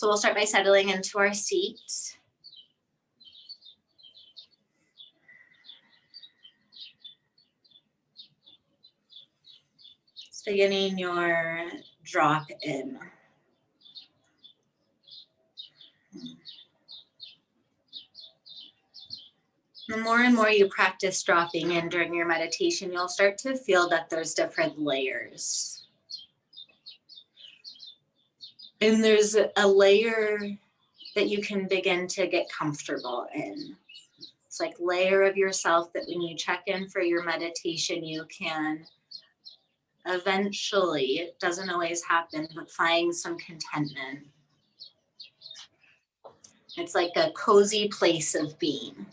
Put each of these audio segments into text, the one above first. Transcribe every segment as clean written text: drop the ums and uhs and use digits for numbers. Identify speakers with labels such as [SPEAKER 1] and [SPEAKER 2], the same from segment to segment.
[SPEAKER 1] So we'll start by settling into our seats. Just beginning your drop in. The more and more you practice dropping in during your meditation, you'll start to feel that there's different layers. And there's a layer that you can begin to get comfortable in. It's like layer of yourself that when you check in for your meditation, you can eventually, it doesn't always happen, but find some contentment. It's like a cozy place of being.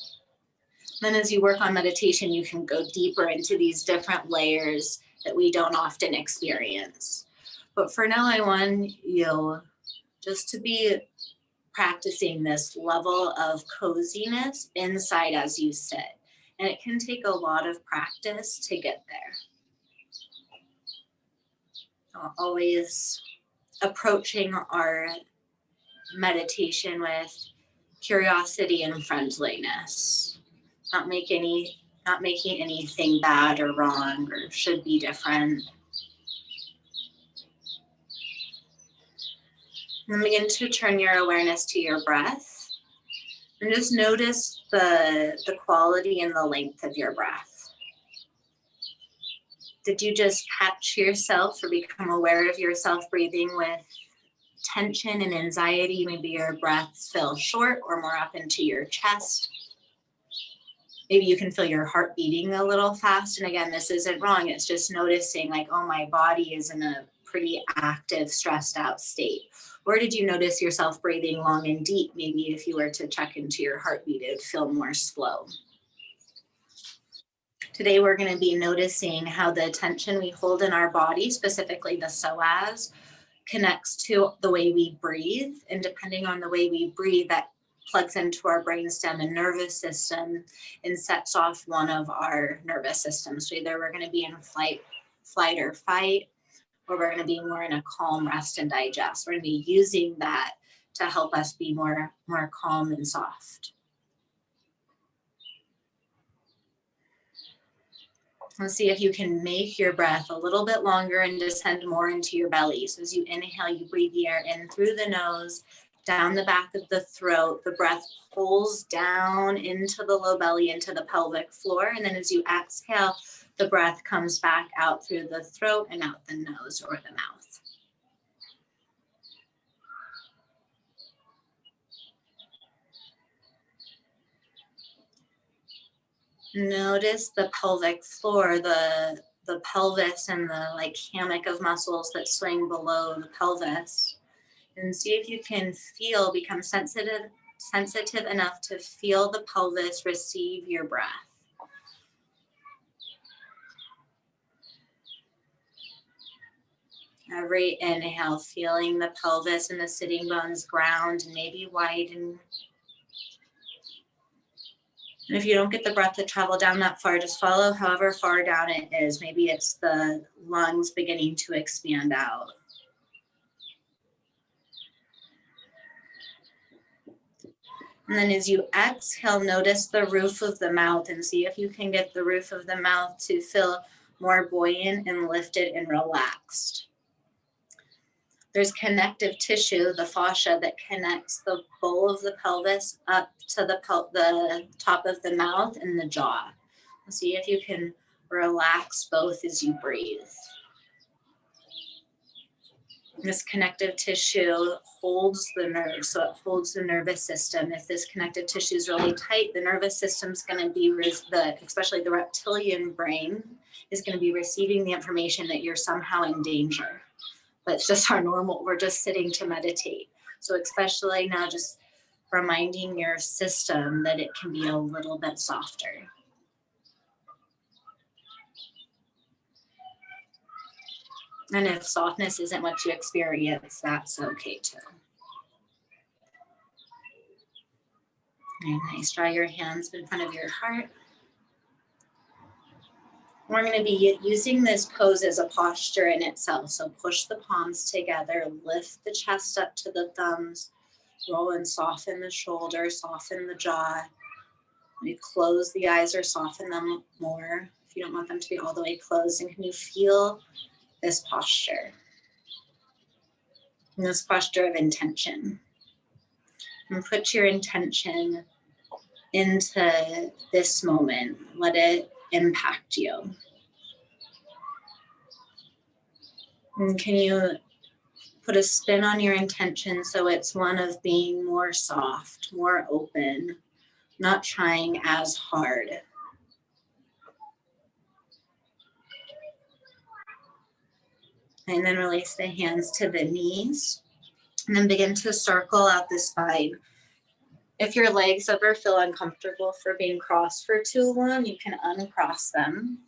[SPEAKER 1] Then as you work on meditation, you can go deeper into these different layers that we don't often experience. But for now, I want you just to be practicing this level of coziness inside as you sit. And it can take a lot of practice to get there. Always approaching our meditation with curiosity and friendliness. Not making anything bad or wrong or should be different. And begin to turn your awareness to your breath. And just notice the quality and the length of your breath. Did you just catch yourself or become aware of yourself breathing with tension and anxiety? Maybe your breaths feel short or more up into your chest. Maybe you can feel your heart beating a little fast. And again, this isn't wrong. It's just noticing like, oh, my body is in a pretty active, stressed out state. Or did you notice yourself breathing long and deep? Maybe if you were to check into your heartbeat, it would feel more slow. Today, we're going to be noticing how the tension we hold in our body, specifically the psoas, connects to the way we breathe. And depending on the way we breathe, that plugs into our brainstem and nervous system and sets off one of our nervous systems. So either we're going to be in flight or fight, or we're going to be more in a calm rest and digest. We're going to be using that to help us be more calm and soft. Let's see if you can make your breath a little bit longer and descend more into your belly. So as you inhale, you breathe the air in through the nose, down the back of the throat. The breath pulls down into the low belly, into the pelvic floor. And then as you exhale, the breath comes back out through the throat and out the nose or the mouth. Notice the pelvic floor, the pelvis and the like hammock of muscles that swing below the pelvis. And see if you can become sensitive enough to feel the pelvis receive your breath. Every inhale, feeling the pelvis and the sitting bones ground and maybe widen. And if you don't get the breath to travel down that far, just follow however far down it is. Maybe it's the lungs beginning to expand out. And then as you exhale, notice the roof of the mouth and see if you can get the roof of the mouth to feel more buoyant and lifted and relaxed. There's connective tissue, the fascia, that connects the bowl of the pelvis up to the top of the mouth and the jaw. See if you can relax both as you breathe. This connective tissue holds the nerves, so it holds the nervous system. If this connective tissue is really tight, the nervous system's going to be, especially the reptilian brain, is going to be receiving the information that you're somehow in danger. But it's just our normal, we're just sitting to meditate. So especially now, just reminding your system that it can be a little bit softer. And if softness isn't what you experience, that's okay too. Very nice. Draw your hands in front of your heart. We're going to be using this pose as a posture in itself. So push the palms together, lift the chest up to the thumbs, Roll and soften the shoulder, soften the jaw. Maybe close the eyes or soften them more if you don't want them to be all the way closed. And can you feel this posture? And this posture of intention. And put your intention into this moment. Let it impact you. And can you put a spin on your intention so it's one of being more soft, more open, not trying as hard. And then release the hands to the knees. And then begin to circle out the spine. If your legs ever feel uncomfortable for being crossed for too long, you can uncross them.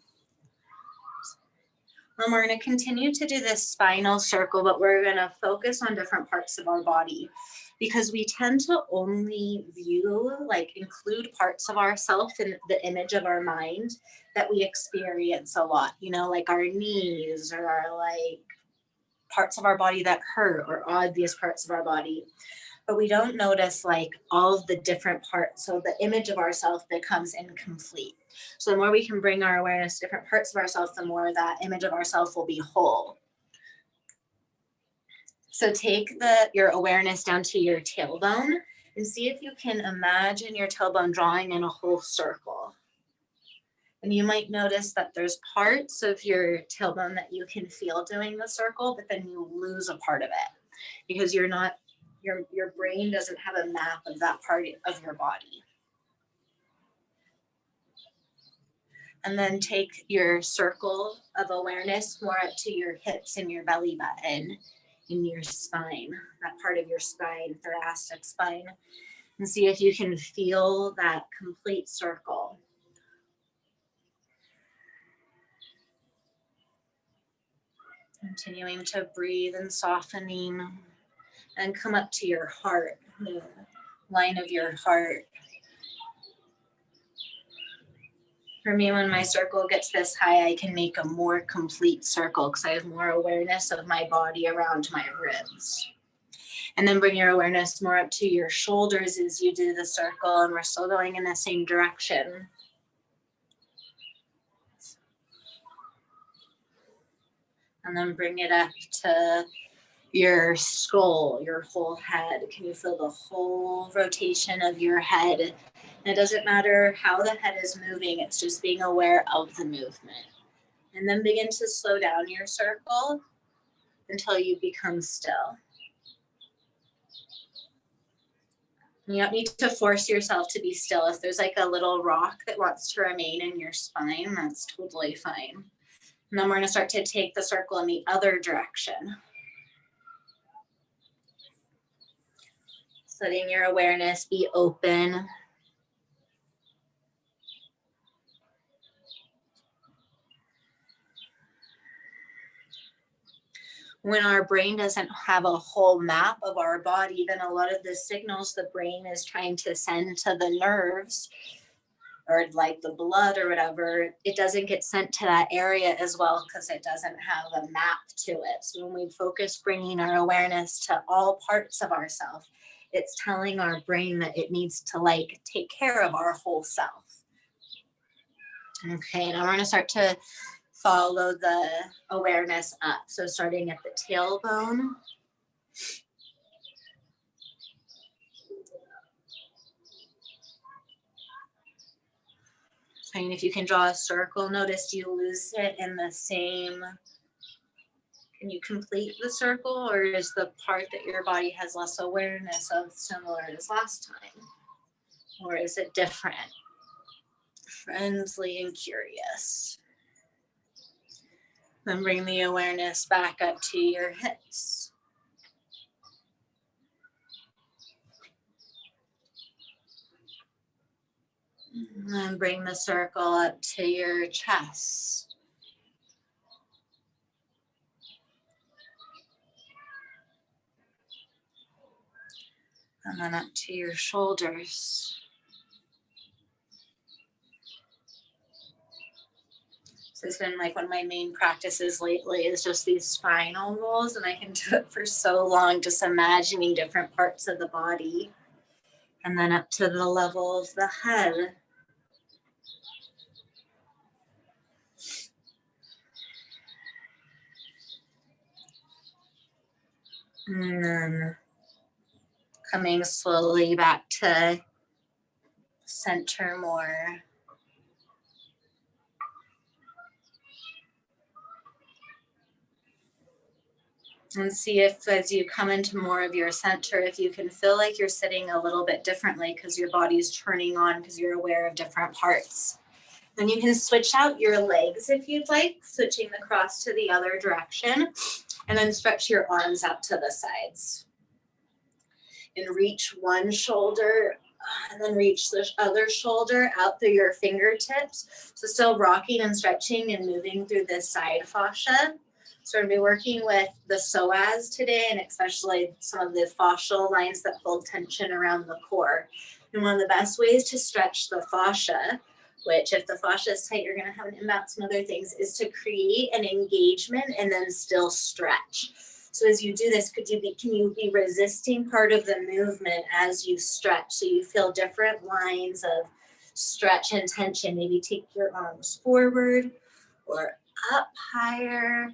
[SPEAKER 1] And we're going to continue to do this spinal circle, but we're going to focus on different parts of our body because we tend to only view, include parts of ourselves in the image of our mind that we experience a lot, like our knees or our parts of our body that hurt or obvious parts of our body. But we don't notice all of the different parts. So the image of ourself becomes incomplete. So the more we can bring our awareness to different parts of ourselves, the more that image of ourself will be whole. So take your awareness down to your tailbone and see if you can imagine your tailbone drawing in a whole circle. And you might notice that there's parts of your tailbone that you can feel doing the circle, but then you lose a part of it because your brain doesn't have a map of that part of your body. And then take your circle of awareness more up to your hips and your belly button, in your spine, that part of your spine, thoracic spine, and see if you can feel that complete circle. Continuing to breathe and softening, and come up to your heart, the line of your heart. For me, when my circle gets this high, I can make a more complete circle because I have more awareness of my body around my ribs. And then bring your awareness more up to your shoulders as you do the circle, and we're still going in the same direction. And then bring it up to your skull, your whole head. Can you feel the whole rotation of your head? And it doesn't matter how the head is moving, it's just being aware of the movement. And then begin to slow down your circle until you become still. You don't need to force yourself to be still. If there's a little rock that wants to remain in your spine, that's totally fine. And then we're going to start to take the circle in the other direction. So letting your awareness be open. When our brain doesn't have a whole map of our body, then a lot of the signals the brain is trying to send to the nerves or the blood or whatever, it doesn't get sent to that area as well because it doesn't have a map to it. So when we focus bringing our awareness to all parts of ourselves, it's telling our brain that it needs to take care of our whole self. Okay, now we're going to start to follow the awareness up. So starting at the tailbone. And if you can draw a circle, notice do you lose it in the same, can you complete the circle, or is the part that your body has less awareness of similar as last time? Or is it different? Friendly and curious. Then bring the awareness back up to your hips. And then bring the circle up to your chest. And then up to your shoulders. So it's been like one of my main practices lately is just these spinal rolls, and I can do it for so long, just imagining different parts of the body. And then up to the level of the head. And then coming slowly back to center more. And see if as you come into more of your center, if you can feel like you're sitting a little bit differently because your body's turning on because you're aware of different parts. Then you can switch out your legs if you'd like, switching the cross to the other direction, and then stretch your arms out to the sides. And reach one shoulder, and then reach the other shoulder out through your fingertips. So still rocking and stretching and moving through this side fascia. So we're going to be working with the psoas today, and especially some of the fascial lines that hold tension around the core. And one of the best ways to stretch the fascia, which if the fascia is tight, you're going to have an imbalance and other things, is to create an engagement and then still stretch. So as you do this, can you be resisting part of the movement as you stretch? So you feel different lines of stretch and tension. Maybe take your arms forward or up higher.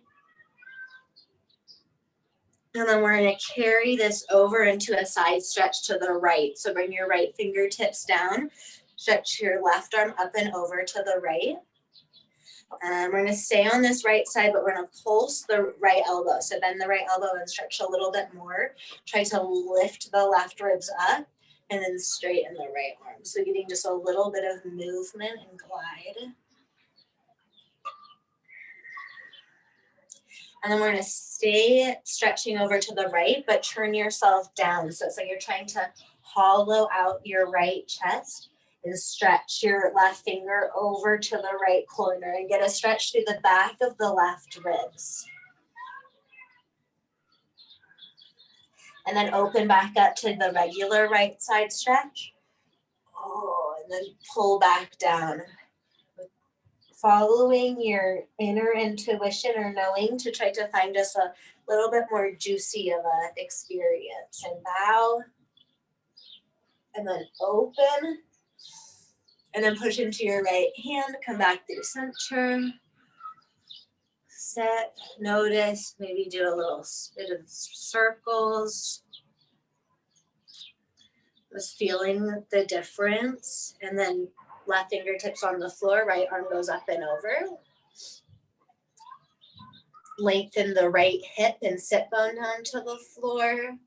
[SPEAKER 1] And then we're going to carry this over into a side stretch to the right. So bring your right fingertips down. Stretch your left arm up and over to the right. And we're going to stay on this right side, but we're going to pulse the right elbow. So bend the right elbow and stretch a little bit more. Try to lift the left ribs up and then straighten the right arm. So getting just a little bit of movement and glide. And then we're going to stay stretching over to the right, but turn yourself down. So it's like you're trying to hollow out your right chest and stretch your left finger over to the right corner and get a stretch through the back of the left ribs. And then open back up to the regular right side stretch. Oh, and then pull back down. Following your inner intuition or knowing to try to find just a little bit more juicy of an experience. And bow. And then open. And then push into your right hand. Come back through center. Sit. Notice. Maybe do a little bit of circles. Just feeling the difference. And then left fingertips on the floor, right arm goes up and over. Lengthen the right hip and sit bone down to the floor.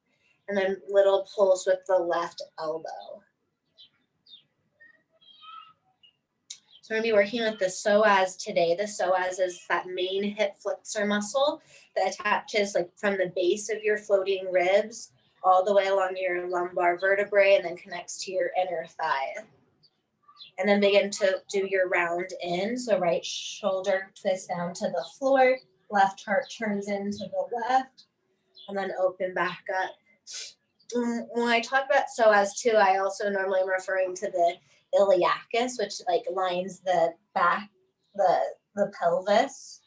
[SPEAKER 1] And then little pulse with the left elbow. So we're going to be working with the psoas today. The psoas is that main hip flexor muscle that attaches like from the base of your floating ribs all the way along your lumbar vertebrae and then connects to your inner thigh. And then begin to do your round in. So right shoulder twist down to the floor, left heart turns into the left, and then open back up. When I talk about psoas too, I also normally am referring to the iliacus, which like lines the back, the pelvis,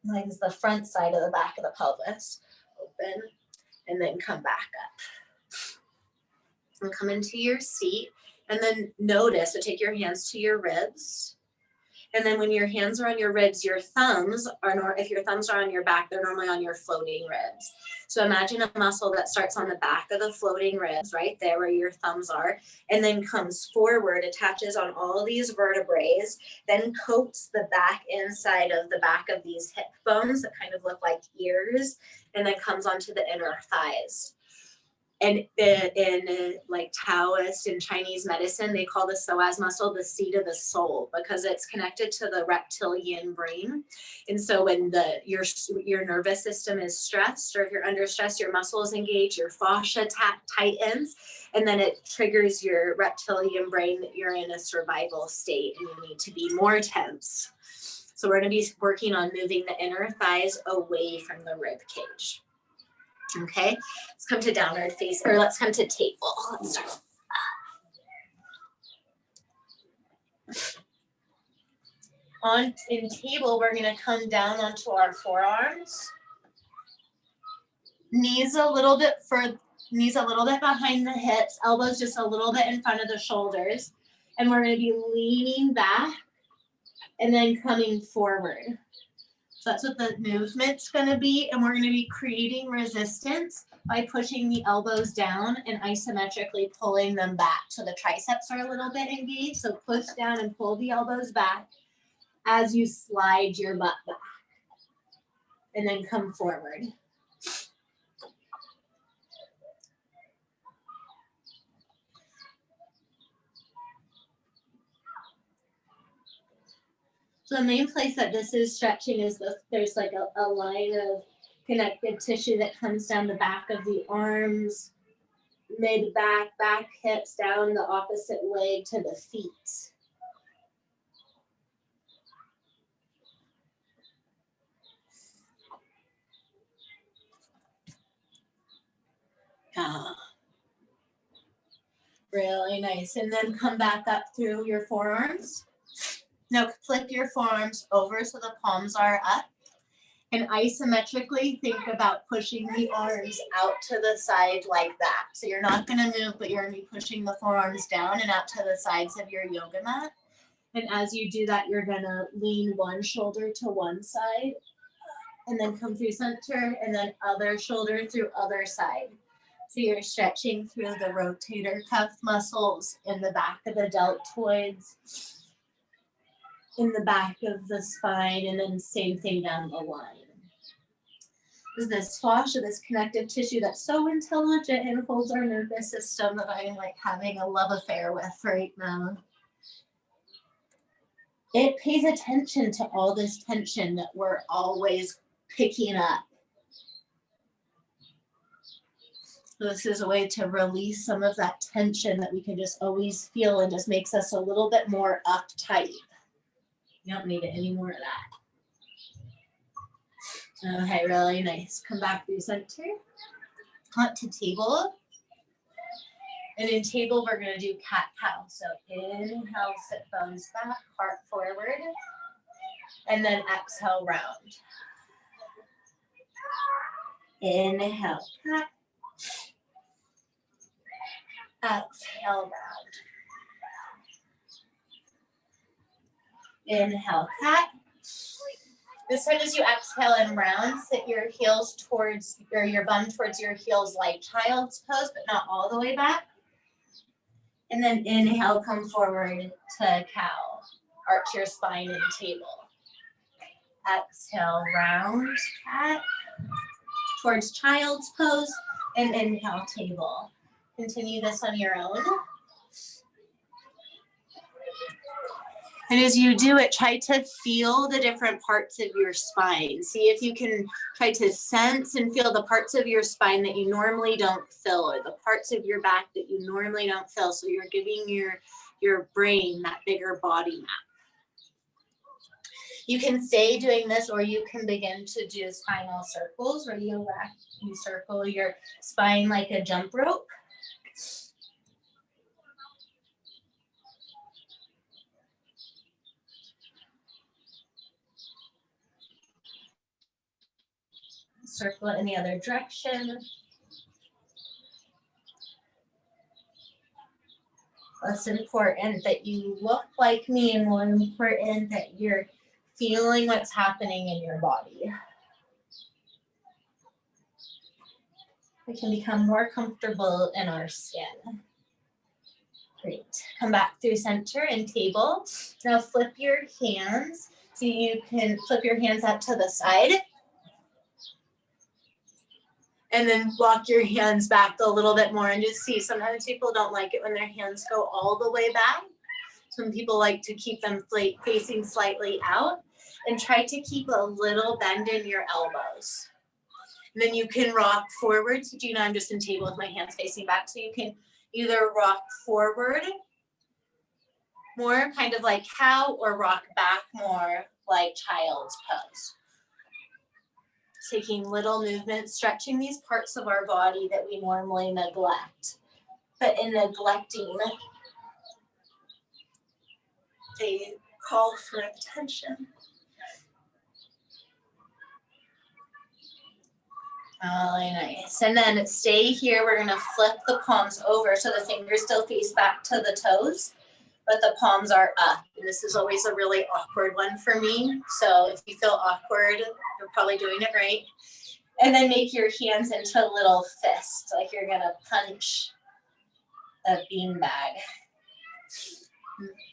[SPEAKER 1] lines the front side of the back of the pelvis. Open, and then come back up. And come into your seat. And then notice, so take your hands to your ribs. And then when your hands are on your ribs, your thumbs are, if your thumbs are on your back, they're normally on your floating ribs. So imagine a muscle that starts on the back of the floating ribs, right there where your thumbs are, and then comes forward, attaches on all of these vertebrae, then coats the back inside of the back of these hip bones that kind of look like ears, and then comes onto the inner thighs. And in like Taoist and Chinese medicine, they call the psoas muscle the seat of the soul because it's connected to the reptilian brain. And so when your nervous system is stressed, or if you're under stress, your muscles engage, your fascia tightens, and then it triggers your reptilian brain that you're in a survival state and you need to be more tense. So we're going to be working on moving the inner thighs away from the rib cage. Okay, let's come to downward face, or let's come to table. Let's start. In table, we're going to come down onto our forearms. Knees a little bit behind the hips, elbows just a little bit in front of the shoulders. And we're going to be leaning back and then coming forward. So that's what the movement's going to be. And we're going to be creating resistance by pushing the elbows down and isometrically pulling them back. So the triceps are a little bit engaged. So push down and pull the elbows back as you slide your butt back. And then come forward. So the main place that this is stretching is there's like a line of connective tissue that comes down the back of the arms, mid-back, back hips, down the opposite leg to the feet. Really nice. And then come back up through your forearms. Now flip your forearms over so the palms are up. And isometrically think about pushing the arms out to the side like that. So you're not going to move, but you're going to be pushing the forearms down and out to the sides of your yoga mat. And as you do that, you're going to lean one shoulder to one side and then come through center and then other shoulder through other side. So you're stretching through the rotator cuff muscles in the back of the deltoids, in the back of the spine, and then same thing down the line. This fascia, this connective tissue that's so intelligent and holds our nervous system that I'm like having a love affair with right now. It pays attention to all this tension that we're always picking up. This is a way to release some of that tension that we can just always feel and just makes us a little bit more uptight. You don't need it any more of that. Okay, really nice. Come back through center. Hop to table. And in table, we're going to do cat-cow. So inhale, sit bones back, heart forward. And then exhale, round. Inhale, cat. Exhale, round. Inhale, cat. This time as you exhale and round, sit your heels towards, or your bum towards your heels like child's pose, but not all the way back. And then inhale, come forward to cow. Arch your spine in table. Exhale, round, cat. Towards child's pose, and inhale, table. Continue this on your own. And as you do it, try to feel the different parts of your spine. See if you can try to sense and feel the parts of your spine that you normally don't feel, or the parts of your back that you normally don't feel. So you're giving your brain that bigger body map. You can stay doing this, or you can begin to do spinal circles, where you circle your spine like a jump rope. Circle it in the other direction. It's important that you look like me, and more important that you're feeling what's happening in your body. We can become more comfortable in our skin. Great. Come back through center and table. Now flip your hands. So you can flip your hands out to the side. And then walk your hands back a little bit more, and just see, sometimes people don't like it when their hands go all the way back. Some people like to keep them facing slightly out, and try to keep a little bend in your elbows. And then you can rock forward. So Gina, I'm just in table with my hands facing back. So you can either rock forward more, kind of like cow, or rock back more like child's pose. Taking little movements, stretching these parts of our body that we normally neglect. But in neglecting, they call for attention. Really nice. And then stay here. We're going to flip the palms over so the fingers still face back to the toes, but the palms are up. And this is always a really awkward one for me. So if you feel awkward, you're probably doing it right. And then make your hands into little fists, like you're going to punch a beanbag.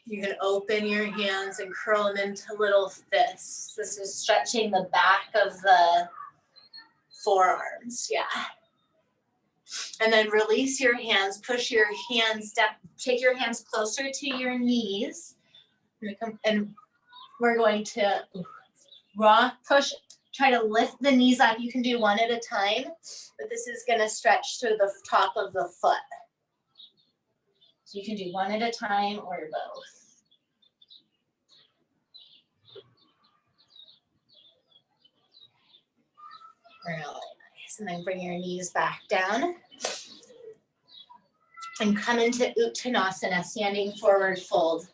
[SPEAKER 1] You can open your hands and curl them into little fists. This is stretching the back of the forearms, yeah. And then release your hands, push your hands down, take your hands closer to your knees. And we're going to rock, push, try to lift the knees up. You can do one at a time, but this is going to stretch through the top of the foot. So you can do one at a time or both. Really nice. And then bring your knees back down. And come into Uttanasana, standing forward fold.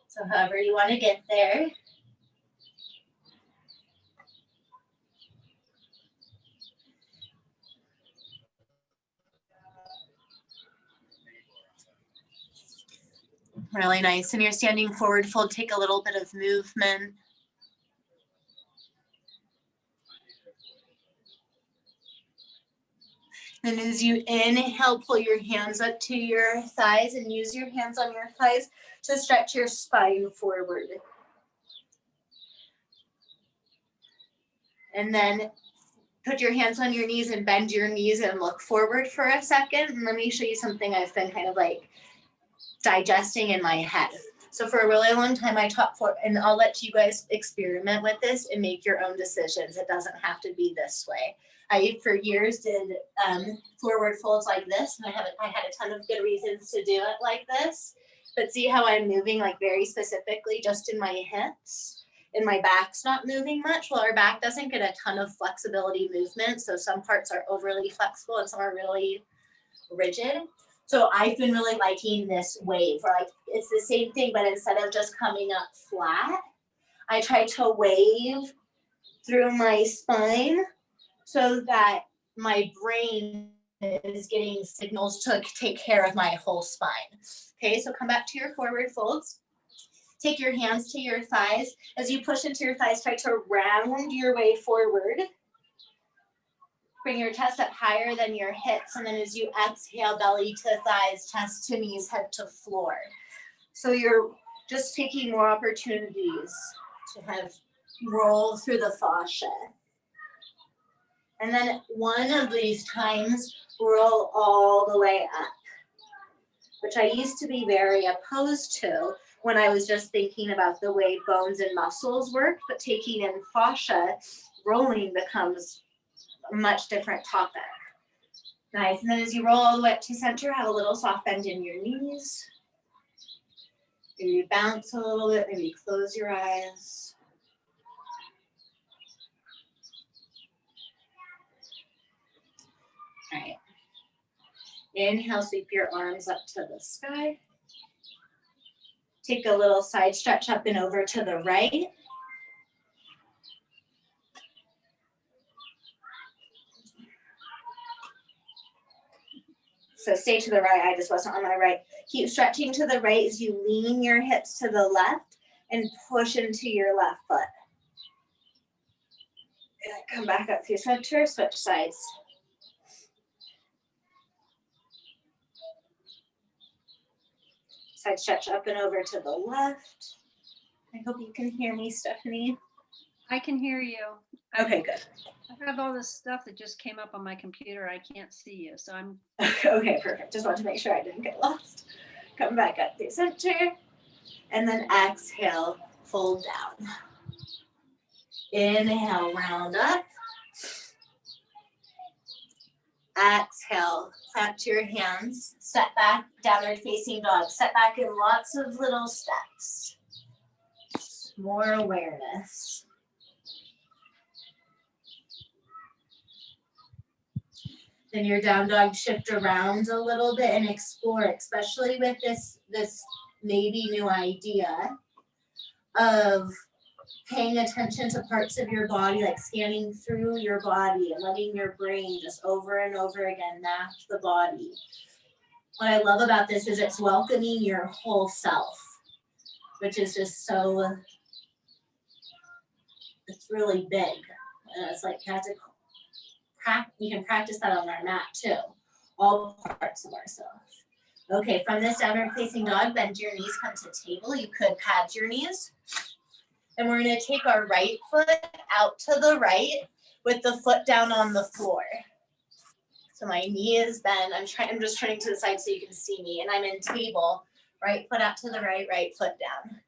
[SPEAKER 1] So however you want to get there. Really nice. And you're standing forward fold, take a little bit of movement. And as you inhale, pull your hands up to your thighs and use your hands on your thighs to stretch your spine forward. And then put your hands on your knees and bend your knees and look forward for a second. And let me show you something I've been kind of like digesting in my head. So for a really long time, I taught and I'll let you guys experiment with this and make your own decisions. It doesn't have to be this way. I, for years, did forward folds like this, and I had a ton of good reasons to do it like this. But see how I'm moving like very specifically just in my hips, and my back's not moving much. Well, our back doesn't get a ton of flexibility movement, so some parts are overly flexible and some are really rigid. So I've been really liking this wave, where like it's the same thing, but instead of just coming up flat, I try to wave through my spine so that my brain is getting signals to take care of my whole spine. Okay, so come back to your forward folds. Take your hands to your thighs. As you push into your thighs, try to round your way forward. Bring your chest up higher than your hips, and then as you exhale, belly to thighs, chest to knees, head to floor. So you're just taking more opportunities to have roll through the fascia. And then one of these times, roll all the way up, which I used to be very opposed to when I was just thinking about the way bones and muscles work, but taking in fascia, rolling becomes a much different topic. Nice, and then as you roll all the way up to center, have a little soft bend in your knees. Maybe bounce a little bit, maybe close your eyes. All right. Inhale, sweep your arms up to the sky. Take a little side stretch up and over to the right. So stay to the right, I just wasn't on my right. Keep stretching to the right as you lean your hips to the left and push into your left foot. And come back up through center, switch sides. Side stretch up and over to the left. I hope you can hear me, Stephanie.
[SPEAKER 2] I can hear you.
[SPEAKER 1] Okay, good.
[SPEAKER 2] I have all this stuff that just came up on my computer. I can't see you, so I'm...
[SPEAKER 1] Okay, perfect. Just wanted to make sure I didn't get lost. Come back up through center. And then exhale, fold down. Inhale, round up. Exhale, plant your hands, step back, downward facing dog. Step back in lots of little steps. More awareness. Then your down dog, shift around a little bit and explore, especially with this maybe new idea. of paying attention to parts of your body, like scanning through your body and letting your brain just over and over again map the body. What I love about this is it's welcoming your whole self, which is just so, it's really big. And it's like you can practice that on our mat too, all parts of ourselves. Okay, from this downward facing dog, bend your knees, come to table. You could pad your knees. And we're gonna take our right foot out to the right with the foot down on the floor. So my knee is bent. I'm just turning to the side so you can see me, and I'm in table. Right foot out to the right, right foot down.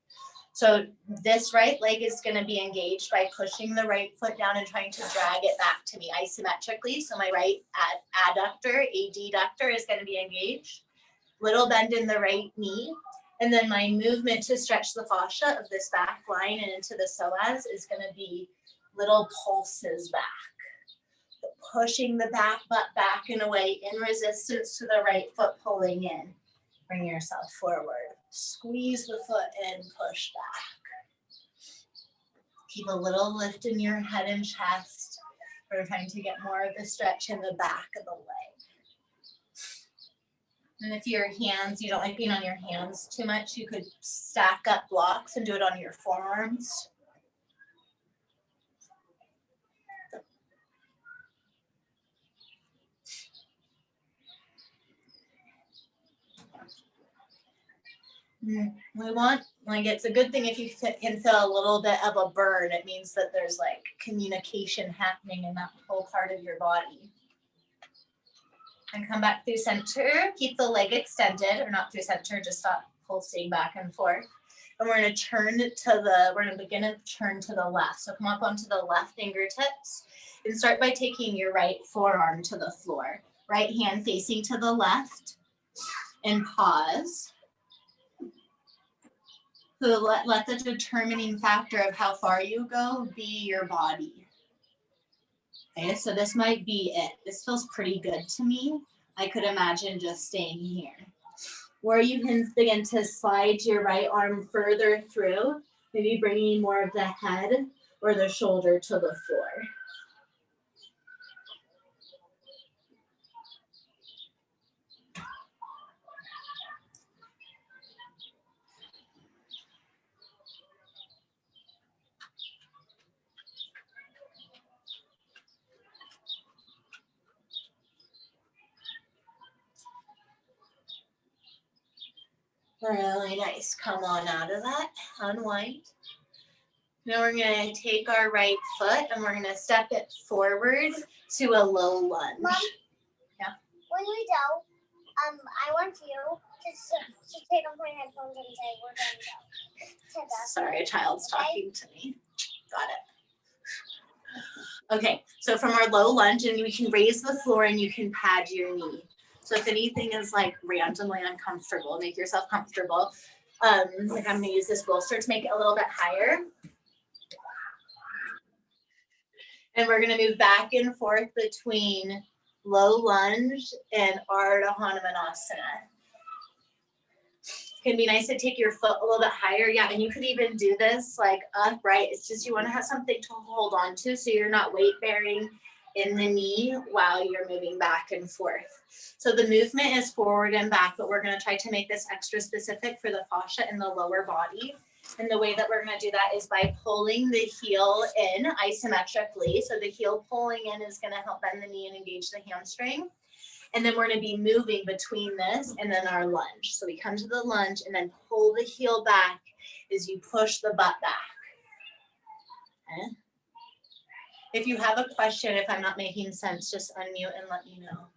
[SPEAKER 1] So this right leg is going to be engaged by pushing the right foot down and trying to drag it back to me isometrically. So my right adductor is going to be engaged. Little bend in the right knee. And then my movement to stretch the fascia of this back line and into the psoas is going to be little pulses back. Pushing the back butt back and away in resistance to the right foot pulling in. Bring yourself forward. Squeeze the foot in, push back. Keep a little lift in your head and chest. We're trying to get more of the stretch in the back of the leg. And if your hands, you don't like being on your hands too much, you could stack up blocks and do it on your forearms. We want, like, it's a good thing if you can feel a little bit of a burn. It means that there's like communication happening in that whole part of your body. And come back through center. Keep the leg extended, or not through center, just stop pulsing back and forth. And we're going to begin to turn to the left. So come up onto the left fingertips and start by taking your right forearm to the floor. Right hand facing to the left, and pause. So let the determining factor of how far you go be your body. Okay, so this might be it. This feels pretty good to me. I could imagine just staying here. Or you can begin to slide your right arm further through, maybe bringing more of the head or the shoulder to the floor. Really nice. Come on out of that. Unwind. Now we're going to take our right foot and we're going to step it forward to a low lunge.
[SPEAKER 3] Mom,
[SPEAKER 1] yeah.
[SPEAKER 3] When we go, I want you to take off my headphones and say we're going to go.
[SPEAKER 1] Sorry, a child's talking to me. Got it. Okay, so from our low lunge, and you can raise the floor and you can pad your knee. So if anything is like randomly uncomfortable, make yourself comfortable. Like I'm gonna use this bolster to make it a little bit higher. And we're gonna move back and forth between low lunge and Ardha Hanumanasana. It can be nice to take your foot a little bit higher. Yeah, and you could even do this like upright. It's just you wanna have something to hold on to so you're not weight bearing in the knee while you're moving back and forth. So the movement is forward and back, but we're going to try to make this extra specific for the fascia in the lower body. And the way that we're going to do that is by pulling the heel in isometrically. So the heel pulling in is going to help bend the knee and engage the hamstring. And then we're going to be moving between this and then our lunge. So we come to the lunge and then pull the heel back as you push the butt back. Okay. If you have a question, if I'm not making sense, just unmute and let me know.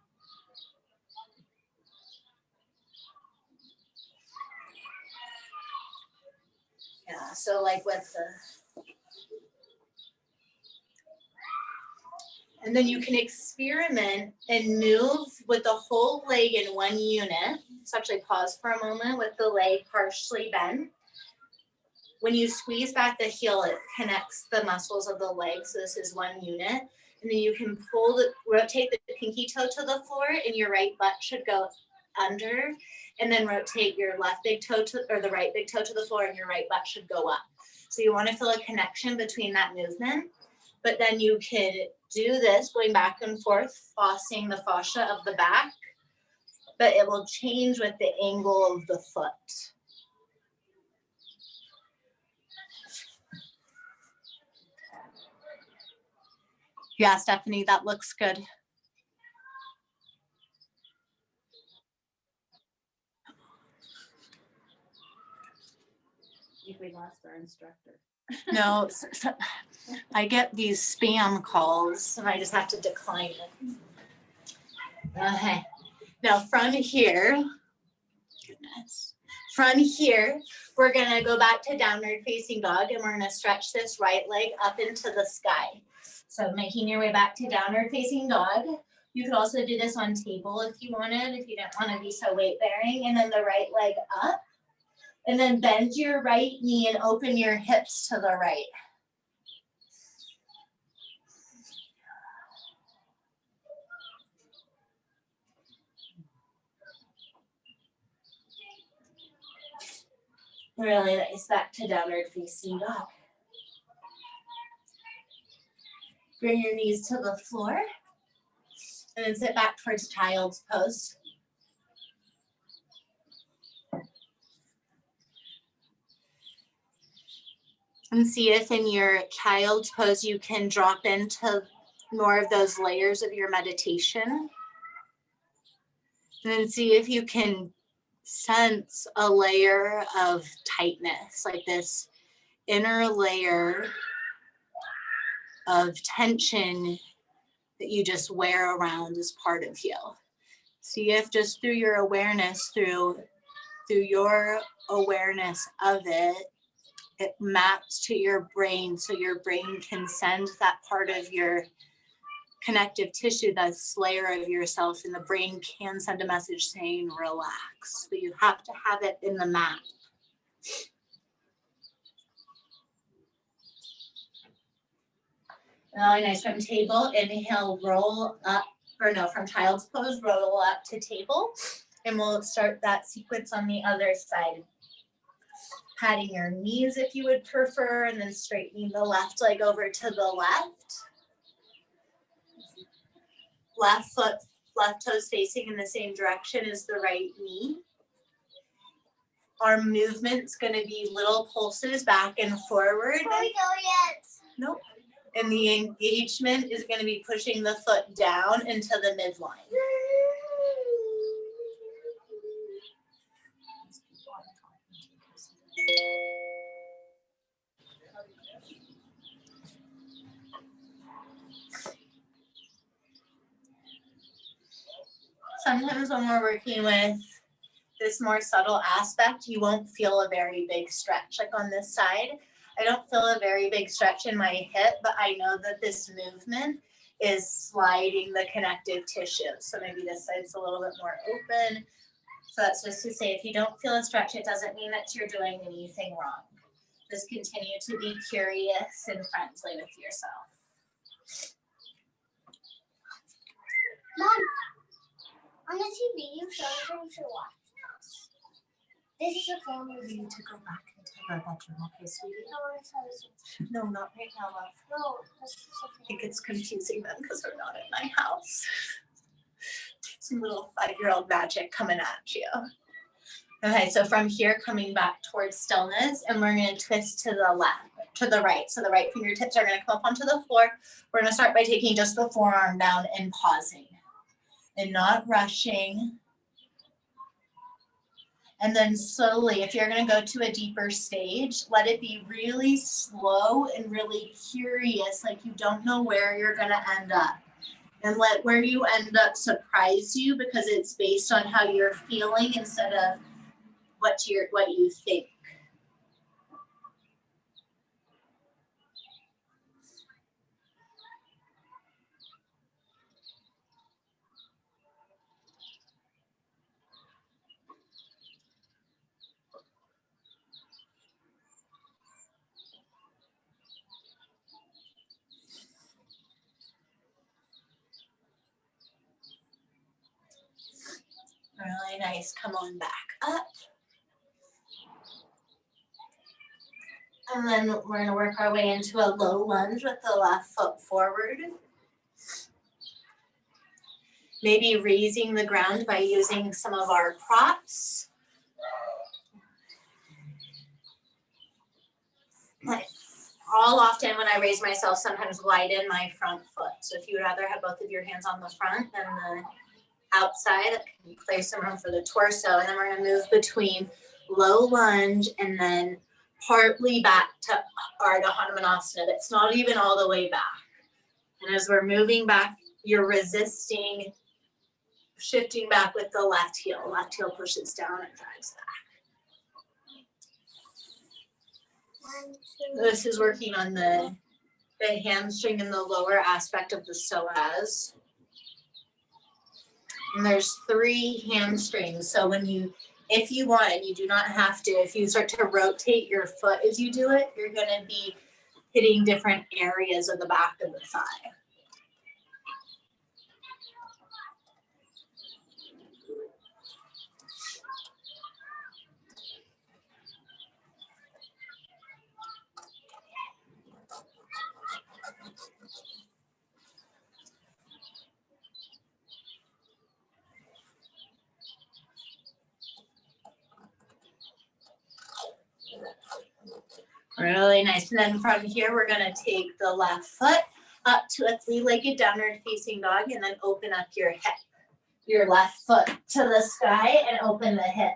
[SPEAKER 1] Yeah, so like with the, and then you can experiment and move with the whole leg in one unit. So actually pause for a moment with the leg partially bent. When you squeeze back the heel, it connects the muscles of the leg. So this is one unit. And then you can rotate the pinky toe to the floor and your right butt should go under. And then rotate your left big toe or the right big toe to the floor and your right butt should go up. So you want to feel a connection between that movement, but then you could do this going back and forth, flossing the fascia of the back, but it will change with the angle of the foot. Yeah, Stephanie, that looks good.
[SPEAKER 2] I think we lost our instructor.
[SPEAKER 1] No, I get these spam calls and I just have to decline it. Okay. Now from here, goodness, from here, we're gonna go back to downward facing dog and we're gonna stretch this right leg up into the sky. So making your way back to downward facing dog. You could also do this on table if you wanted, if you didn't want to be so weight bearing, and then the right leg up. And then bend your right knee and open your hips to the right. Really nice, back to downward facing dog. Bring your knees to the floor and then sit back towards child's pose. And see if in your child's pose you can drop into more of those layers of your meditation. And then see if you can sense a layer of tightness, like this inner layer of tension that you just wear around as part of you. See if just through your awareness, through your awareness of it, it maps to your brain so your brain can send that part of your connective tissue, that layer of yourself, and the brain can send a message saying relax, but you have to have it in the map. Really nice. From table, inhale, roll up, or no, from child's pose, roll up to table, and we'll start that sequence on the other side. Patting your knees if you would prefer, and then straightening the left leg over to the left. Left foot, left toes facing in the same direction as the right knee. Our movement's going to be little pulses back and forward.
[SPEAKER 3] Before we go yet.
[SPEAKER 1] Nope. And the engagement is going to be pushing the foot down into the midline. Sometimes when we're working with this more subtle aspect, you won't feel a very big stretch. Like on this side, I don't feel a very big stretch in my hip, but I know that this movement is sliding the connective tissue. So maybe this side's a little bit more open. So that's just to say, if you don't feel a stretch, it doesn't mean that you're doing anything wrong. Just continue to be curious and friendly with yourself.
[SPEAKER 3] Mom, on the TV, you showed them to watch. This is a family.
[SPEAKER 1] We need to go back into the bedroom, okay, sweetie?
[SPEAKER 3] I want to tell you something.
[SPEAKER 1] No, not right now, love.
[SPEAKER 3] No, this is a
[SPEAKER 1] I
[SPEAKER 3] family.
[SPEAKER 1] think it's confusing them because we're not in my house. Some little 5-year-old magic coming at you. Okay, so from here, coming back towards stillness, and we're going to twist to the left, to the right. So the right fingertips are going to come up onto the floor. We're going to start by taking just the forearm down and pausing and not rushing. And then slowly, if you're going to go to a deeper stage, let it be really slow and really curious, like you don't know where you're going to end up. And let where you end up surprise you, because it's based on how you're feeling instead of what you think. Really nice. Come on back up. And then we're gonna work our way into a low lunge with the left foot forward. Maybe raising the ground by using some of our props. I'll often, when I raise myself, sometimes widen my front foot. So if you would rather have both of your hands on the front than the outside, that can clear some room for the torso. And then we're gonna move between low lunge and then partly back to Ardha Hanumanasana. That's not even all the way back. And as we're moving back, you're resisting, shifting back with the left heel. Left heel pushes down and drags back. This is working on the hamstring and the lower aspect of the psoas. And there's 3 hamstrings. So if you want, and you do not have to, if you start to rotate your foot as you do it, you're going to be hitting different areas of the back of the thigh. Really nice. And then from here, we're going to take the left foot up to a 3-legged downward facing dog and then open up your hip. Your left foot to the sky and open the hip.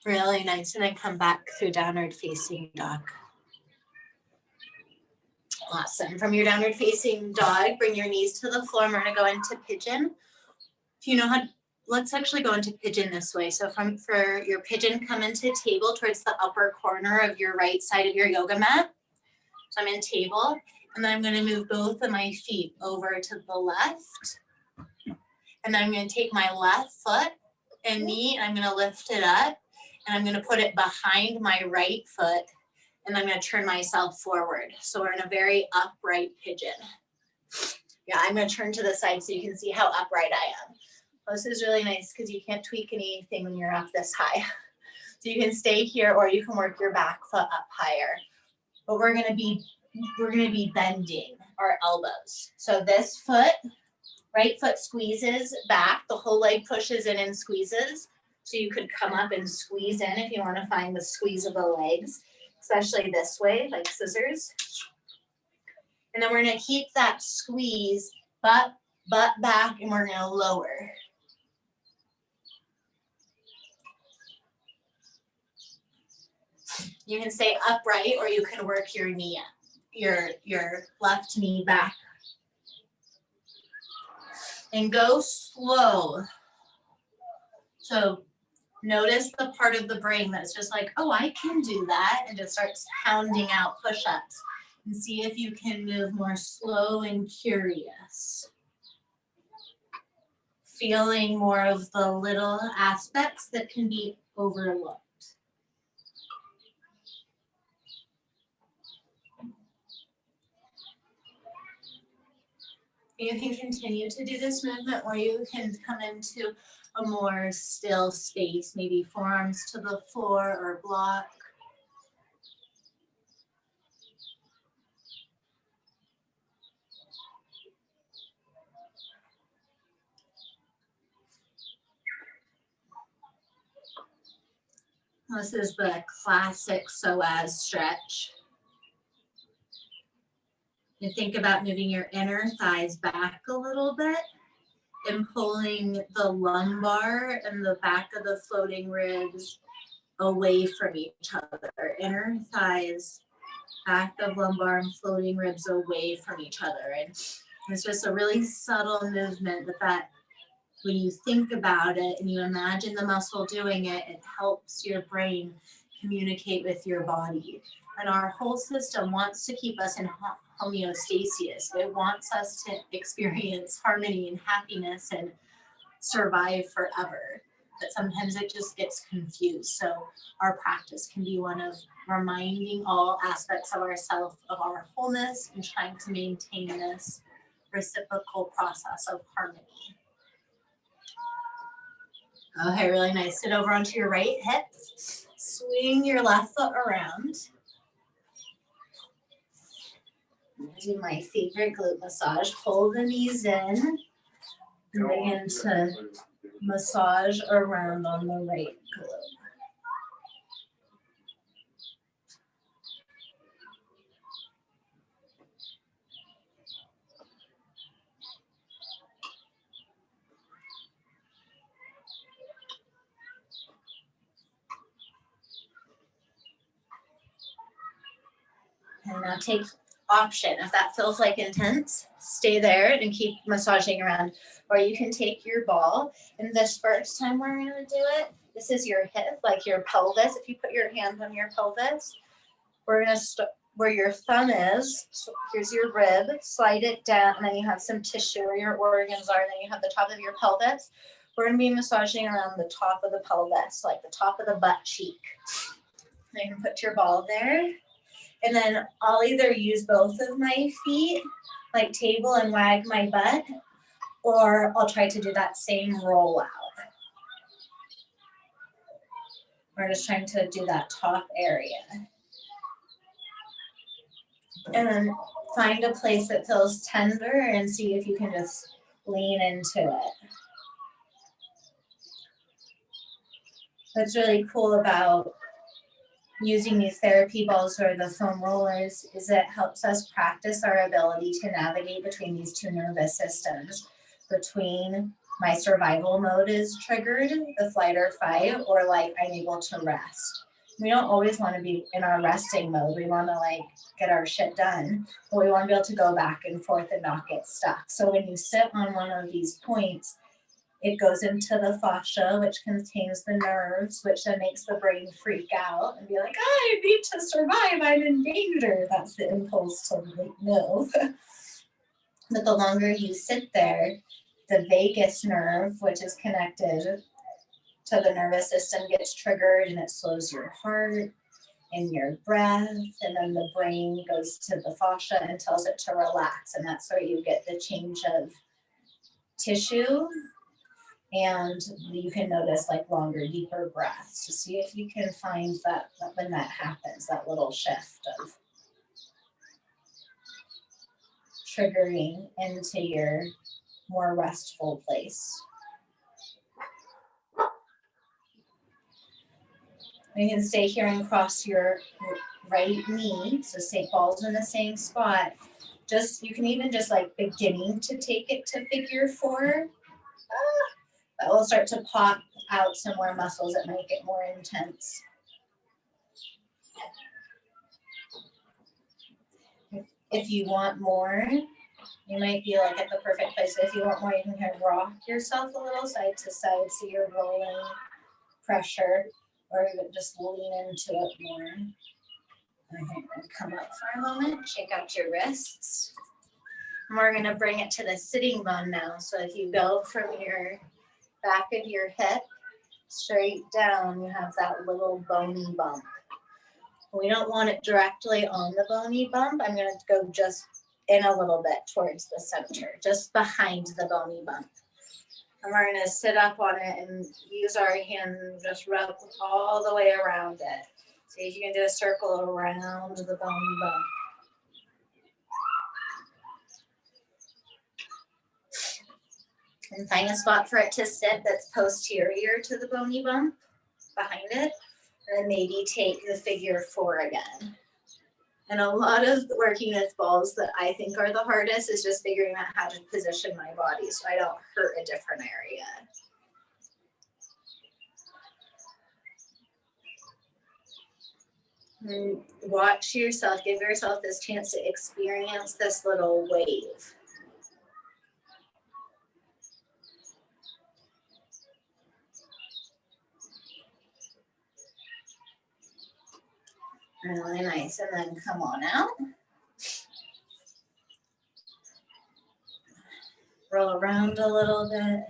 [SPEAKER 1] Really nice. And then come back through downward facing dog. Awesome. From your downward facing dog, bring your knees to the floor and we're going to go into pigeon. If you know how, let's actually go into pigeon this way. So for your pigeon, come into table towards the upper corner of your right side of your yoga mat. So I'm in table, and then I'm going to move both of my feet over to the left. And then I'm going to take my left foot and knee, and I'm going to lift it up, and I'm going to put it behind my right foot, and I'm going to turn myself forward. So we're in a very upright pigeon. Yeah, I'm going to turn to the side so you can see how upright I am. This is really nice because you can't tweak anything when you're up this high. So you can stay here or you can work your back foot up higher. But we're going to be bending our elbows. So this foot, right foot squeezes back, the whole leg pushes in and squeezes. So you could come up and squeeze in if you want to find the squeeze of the legs, especially this way, like scissors. And then we're going to keep that squeeze, butt back, and we're going to lower. You can stay upright or you can work your knee up, your left knee back. And go slow. So notice the part of the brain that's just like, oh, I can do that, and just starts pounding out push-ups. And see if you can move more slow and curious. Feeling more of the little aspects that can be overlooked. You can continue to do this movement or you can come into a more still space, maybe forearms to the floor or block. This is the classic psoas stretch. You think about moving your inner thighs back a little bit and pulling the lumbar and the back of the floating ribs away from each other. Inner thighs, back of lumbar and floating ribs away from each other. And it's just a really subtle movement, but that when you think about it and you imagine the muscle doing it, it helps your brain communicate with your body. And our whole system wants to keep us in homeostasis. It wants us to experience harmony and happiness and survive forever. but sometimes it just gets confused. So our practice can be one of reminding all aspects of ourselves of our wholeness and trying to maintain this reciprocal process of harmony. Okay, really nice. Sit over onto your right hip. Swing your left foot around. Do my favorite glute massage. Pull the knees in and begin to massage around on the right glute. And now take option. If that feels like intense, stay there and keep massaging around. Or you can take your ball, and this first time we're going to do it, this is your hip, like your pelvis. If you put your hand on your pelvis, we're going to start where your thumb is. So here's your rib, slide it down, and then you have some tissue where your organs are, and then you have the top of your pelvis. We're going to be massaging around the top of the pelvis, like the top of the butt cheek. And you can put your ball there. And then I'll either use both of my feet, like table and wag my butt, or I'll try to do that same roll out. We're just trying to do that top area. And then find a place that feels tender and see if you can just lean into it. What's really cool about using these therapy balls or the foam rollers is it helps us practice our ability to navigate between these two nervous systems. Between my survival mode is triggered, the flight or fight, or like I'm able to rest. We don't always want to be in our resting mode. We want to like get our shit done, but we want to be able to go back and forth and not get stuck. So when you sit on one of these points, it goes into the fascia, which contains the nerves, which then makes the brain freak out and be like, I need to survive, I'm in danger. That's the impulse to move. But the longer you sit there, the vagus nerve, which is connected to the nervous system, gets triggered, and it slows your heart and your breath. And then the brain goes to the fascia and tells it to relax. And that's where you get the change of tissue. And you can notice like longer, deeper breaths to see if you can find that when that happens, that little shift of triggering into your more restful place. You can stay here and cross your right knee. So say balls in the same spot. You can even just like beginning to take it to figure four. That will start to pop out some more muscles that make it more intense. If you want more, you might be like at the perfect place. If you want more, you can kind of rock yourself a little side to side so you're rolling pressure, or even just lean into it more. Okay, come up for a moment, shake out your wrists. And we're going to bring it to the sitting bone now. So if you go from your back of your hip straight down, you have that little bony bump. We don't want it directly on the bony bump. I'm going to go just in a little bit towards the center, just behind the bony bump. And we're going to sit up on it and use our hand and just rub all the way around it. See if you can do a circle around the bony bump. And find a spot for it to sit that's posterior to the bony bump behind it. And then maybe take the figure four again. And a lot of working with balls that I think are the hardest is just figuring out how to position my body so I don't hurt a different area. And watch yourself, give yourself this chance to experience this little wave. Really nice. And then come on out. Roll around a little bit.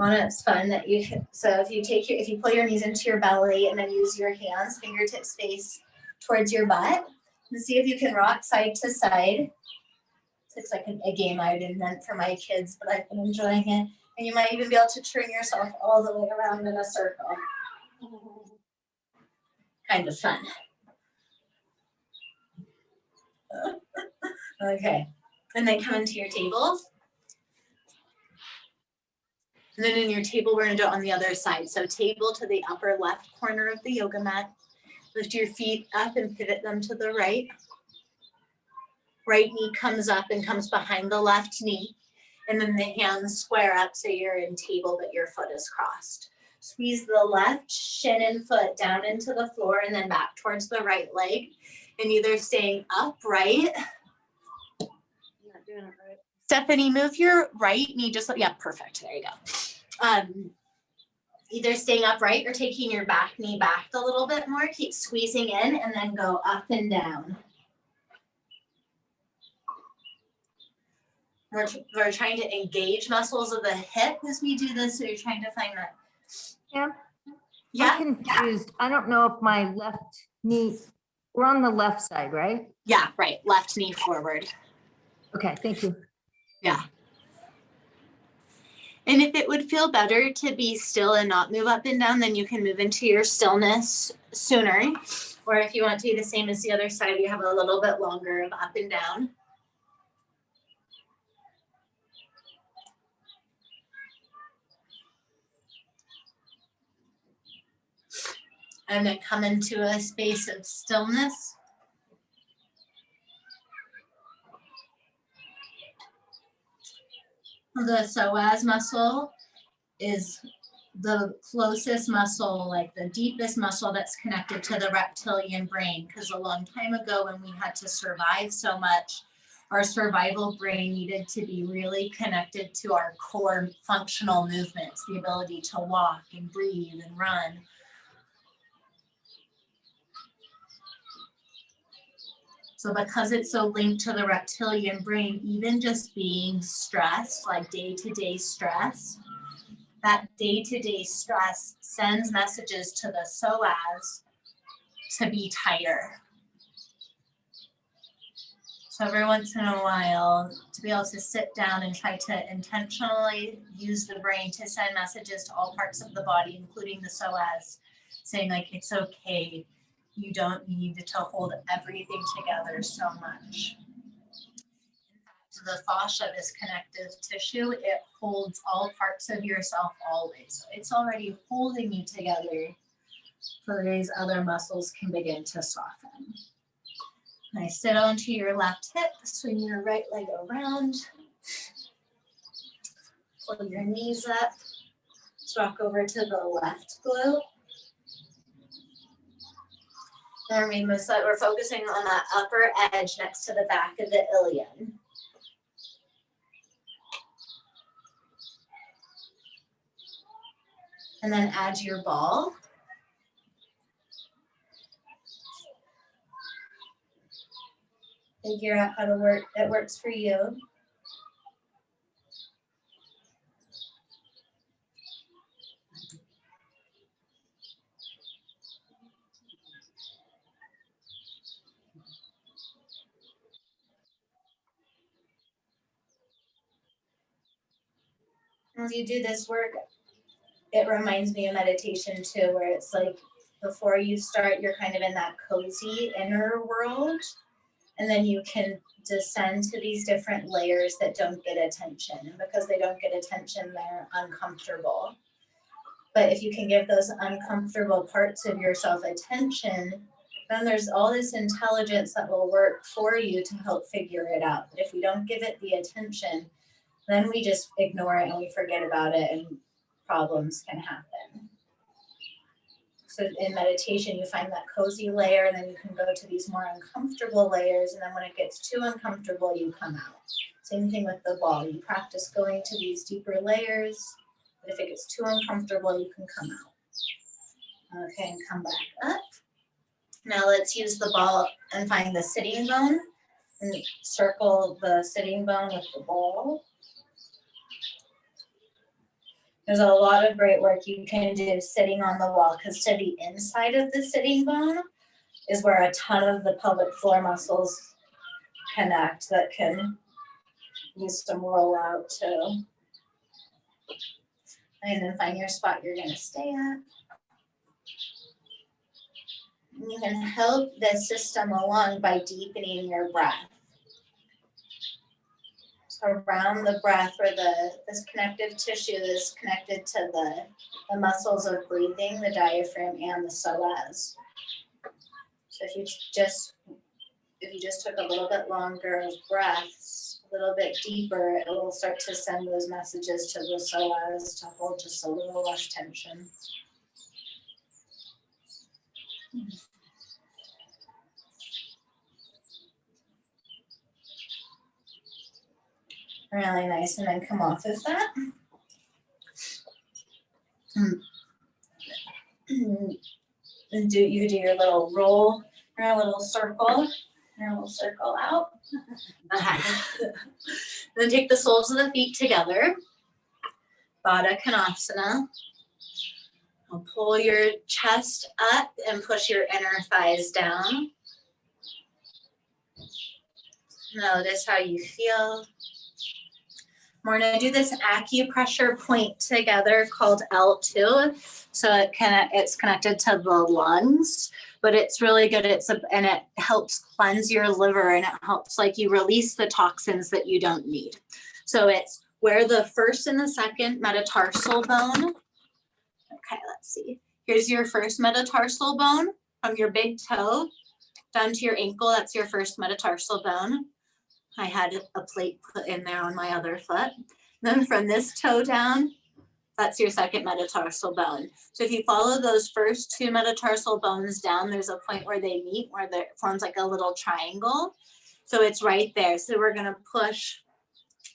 [SPEAKER 1] Well, it's fun that you can, so if you pull your knees into your belly and then use your hands, fingertips face towards your butt, and see if you can rock side to side. Looks like a game I would invent for my kids, but I've been enjoying it. And you might even be able to turn yourself all the way around in a circle. Kind of fun. Okay, and then come into your table. And then in your table, we're gonna do it on the other side. So table to the upper left corner of the yoga mat. Lift your feet up and pivot them to the right. Right knee comes up and comes behind the left knee. And then the hands square up so you're in table, but your foot is crossed. Squeeze the left shin and foot down into the floor and then back towards the right leg. And either staying upright.
[SPEAKER 2] Not doing it right.
[SPEAKER 1] Stephanie, move your right knee just, yeah, perfect, there you go. Either staying upright or taking your back knee back a little bit more. Keep squeezing in and then go up and down. We're trying to engage muscles of the hip as we do this, so you're trying to find that.
[SPEAKER 4] Yeah. I'm confused. I don't know if my left knee, we're on the left side, right?
[SPEAKER 1] Yeah, right. Left knee forward.
[SPEAKER 4] Okay, thank you.
[SPEAKER 1] Yeah. And if it would feel better to be still and not move up and down, then you can move into your stillness sooner. Or if you want to be the same as the other side, you have a little bit longer of up and down. And then come into a space of stillness. The psoas muscle is the closest muscle, like the deepest muscle that's connected to the reptilian brain. Because a long time ago when we had to survive so much, our survival brain needed to be really connected to our core functional movements, the ability to walk and breathe and run. So because it's so linked to the reptilian brain, even just being stressed, like day-to-day stress, that day-to-day stress sends messages to the psoas to be tighter. So every once in a while, to be able to sit down and try to intentionally use the brain to send messages to all parts of the body, including the psoas, saying like, it's okay. You don't need to hold everything together so much. In fact, the fascia, this connective tissue, it holds all parts of yourself always. So it's already holding you together so these other muscles can begin to soften. Nice, sit onto your left hip, swing your right leg around. Pull your knees up. Let's rock over to the left glute. And we're focusing on that upper edge next to the back of the ilium. And then add your ball. Figure out how to work that works for you. As you do this work, it reminds me of meditation too, where it's like before you start, you're kind of in that cozy inner world, and then you can descend to these different layers that don't get attention. And because they don't get attention, they're uncomfortable. But if you can give those uncomfortable parts of yourself attention, then there's all this intelligence that will work for you to help figure it out. But if we don't give it the attention, then we just ignore it and we forget about it and problems can happen. So in meditation, you find that cozy layer and then you can go to these more uncomfortable layers. And then when it gets too uncomfortable, you come out. Same thing with the ball. You practice going to these deeper layers. But if it gets too uncomfortable, you can come out. Okay, and come back up. Now let's use the ball and find the sitting bone and circle the sitting bone with the ball. There's a lot of great work you can do sitting on the wall, because to the inside of the sitting bone is where a ton of the pelvic floor muscles connect that can use some rollout too. And then find your spot you're gonna stay at. You can help the system along by deepening your breath. So around the breath, where this connective tissue is connected to the muscles of breathing, the diaphragm and the psoas. So if you just took a little bit longer breaths, a little bit deeper, it will start to send those messages to the psoas to hold just a little less tension. Really nice, and then come off of that. And you do your little roll, your little circle out. Then take the soles of the feet together. Baddha Konasana. I'll pull your chest up and push your inner thighs down. Notice how you feel. We're going to do this acupressure point together called L2. So it's connected to the lungs, but it's really good. And it helps cleanse your liver, and it helps like you release the toxins that you don't need. So it's where the first and the second metatarsal bone. Okay, let's see. Here's your first metatarsal bone from your big toe down to your ankle. That's your first metatarsal bone. I had a plate put in there on my other foot. Then from this toe down, that's your second metatarsal bone. So if you follow those first two metatarsal bones down, there's a point where they meet, where it forms like a little triangle. So it's right there. So we're gonna push.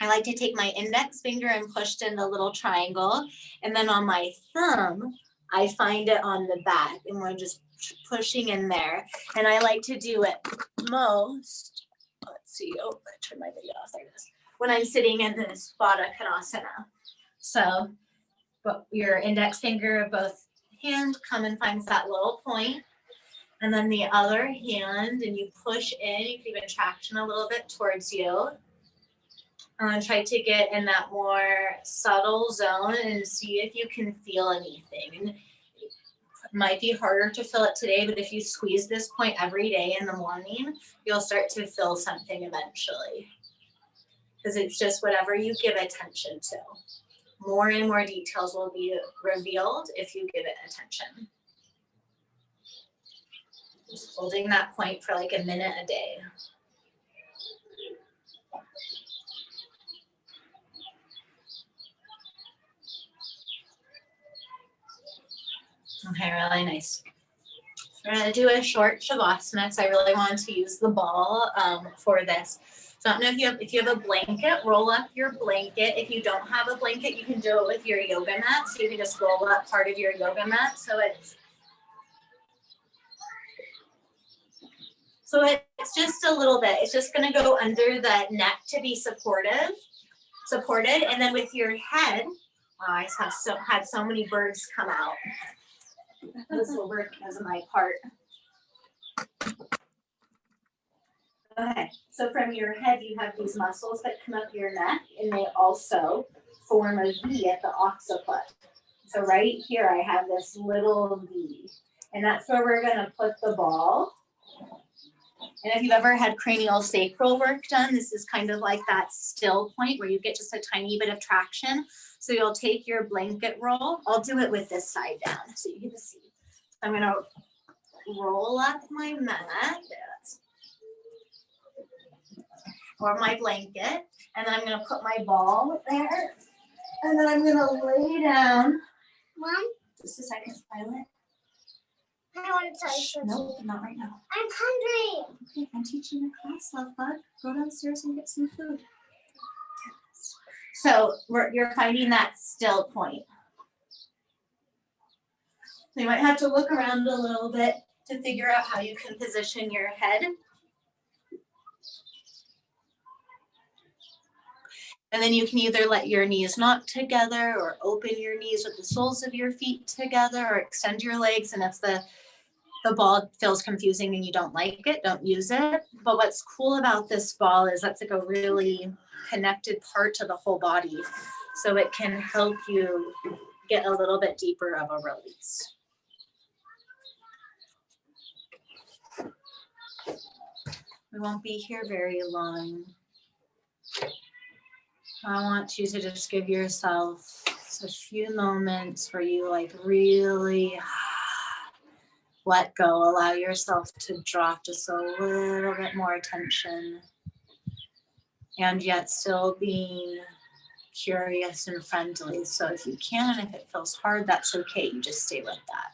[SPEAKER 1] I like to take my index finger and push in the little triangle. And then on my thumb, I find it on the back, and we're just pushing in there. And I like to do it most. Let's see, I turned my video off, there it is. When I'm sitting in this Baddha Konasana. So your index finger of both hand come and finds that little point. And then the other hand, and you push in, you can even traction a little bit towards you. And then try to get in that more subtle zone and see if you can feel anything. And it might be harder to feel it today, but if you squeeze this point every day in the morning, you'll start to feel something eventually. Because it's just whatever you give attention to. More and more details will be revealed if you give it attention. Just holding that point for like a minute a day. Okay, really nice. We're gonna do a short shavasana because I really want to use the ball for this. So I don't know if you have a blanket, roll up your blanket. If you don't have a blanket, you can do it with your yoga mat. So you can just roll up part of your yoga mat. So it's just a little bit. It's just gonna go under the neck to be supported. And then with your head, I just had so many birds come out. This will work as my part. Okay, so from your head, you have these muscles that come up your neck, and they also form a V at the occiput. So right here, I have this little V, and that's where we're gonna put the ball. And if you've ever had cranial sacral work done, this is kind of like that still point where you get just a tiny bit of traction. So you'll take your blanket roll. I'll do it with this side down so you can see. I'm gonna roll up my mat, or my blanket, and then I'm gonna put my ball there, and then I'm gonna lay down.
[SPEAKER 3] Mom?
[SPEAKER 1] Just a second, Violet.
[SPEAKER 3] I want to tell you something.
[SPEAKER 1] Nope, not right now.
[SPEAKER 3] I'm hungry.
[SPEAKER 1] Okay, I'm teaching a class, love bug. Go downstairs and get some food. So you're finding that still point. So you might have to look around a little bit to figure out how you can position your head. And then you can either let your knees knock together or open your knees with the soles of your feet together or extend your legs. And if the ball feels confusing and you don't like it, don't use it. But what's cool about this ball is that's like a really connected part to the whole body. So it can help you get a little bit deeper of a release. We won't be here very long. I want you to just give yourself a few moments where you like really let go, allow yourself to drop just a little bit more attention, and yet still being curious and friendly. So if you can, if it feels hard, that's okay. You just stay with that.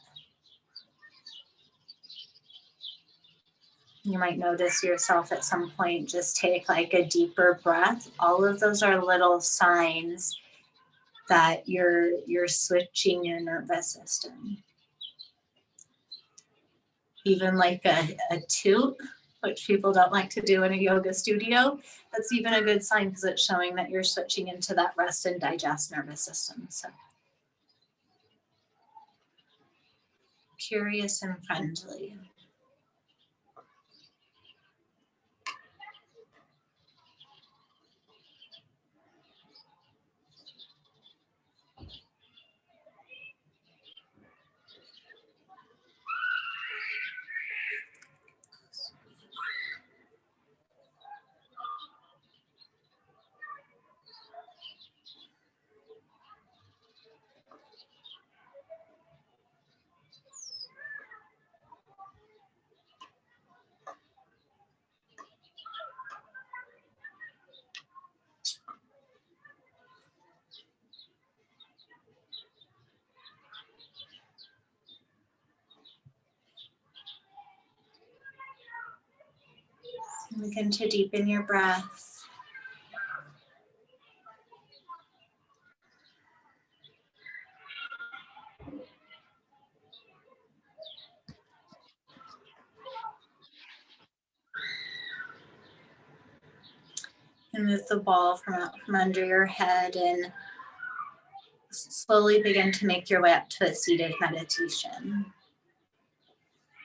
[SPEAKER 1] You might notice yourself at some point just take like a deeper breath. All of those are little signs that you're switching your nervous system. Even like a toot, which people don't like to do in a yoga studio, that's even a good sign because it's showing that you're switching into that rest and digest nervous system. So curious and friendly. Begin to deepen your breath. And move the ball from out from under your head and slowly begin to make your way up to a seated meditation.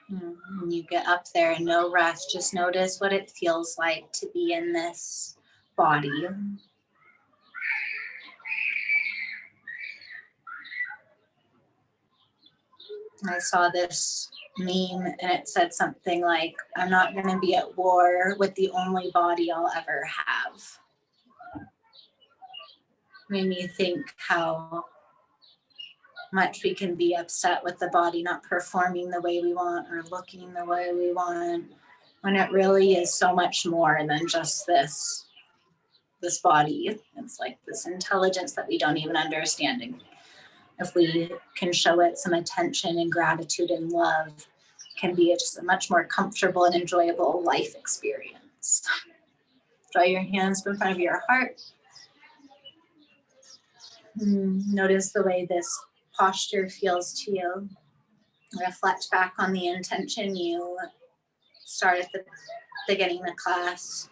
[SPEAKER 1] When you get up there and no rush, just notice what it feels like to be in this body. I saw this meme and it said something like, I'm not going to be at war with the only body I'll ever have. Made me think how much we can be upset with the body not performing the way we want or looking the way we want, when it really is so much more than just this body. It's like this intelligence that we don't even understand. And if we can show it some attention and gratitude and love, it can be just a much more comfortable and enjoyable life experience. Draw your hands in front of your heart. Notice the way this posture feels to you. Reflect back on the intention you start at the beginning of the class.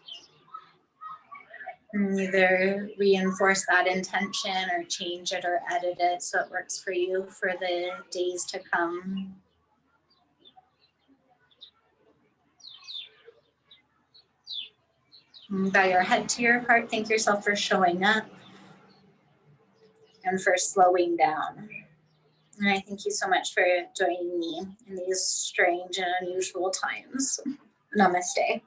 [SPEAKER 1] And either reinforce that intention or change it or edit it so it works for you for the days to come. Bow your head to your heart. Thank yourself for showing up and for slowing down. And I thank you so much for joining me in these strange and unusual times. Namaste.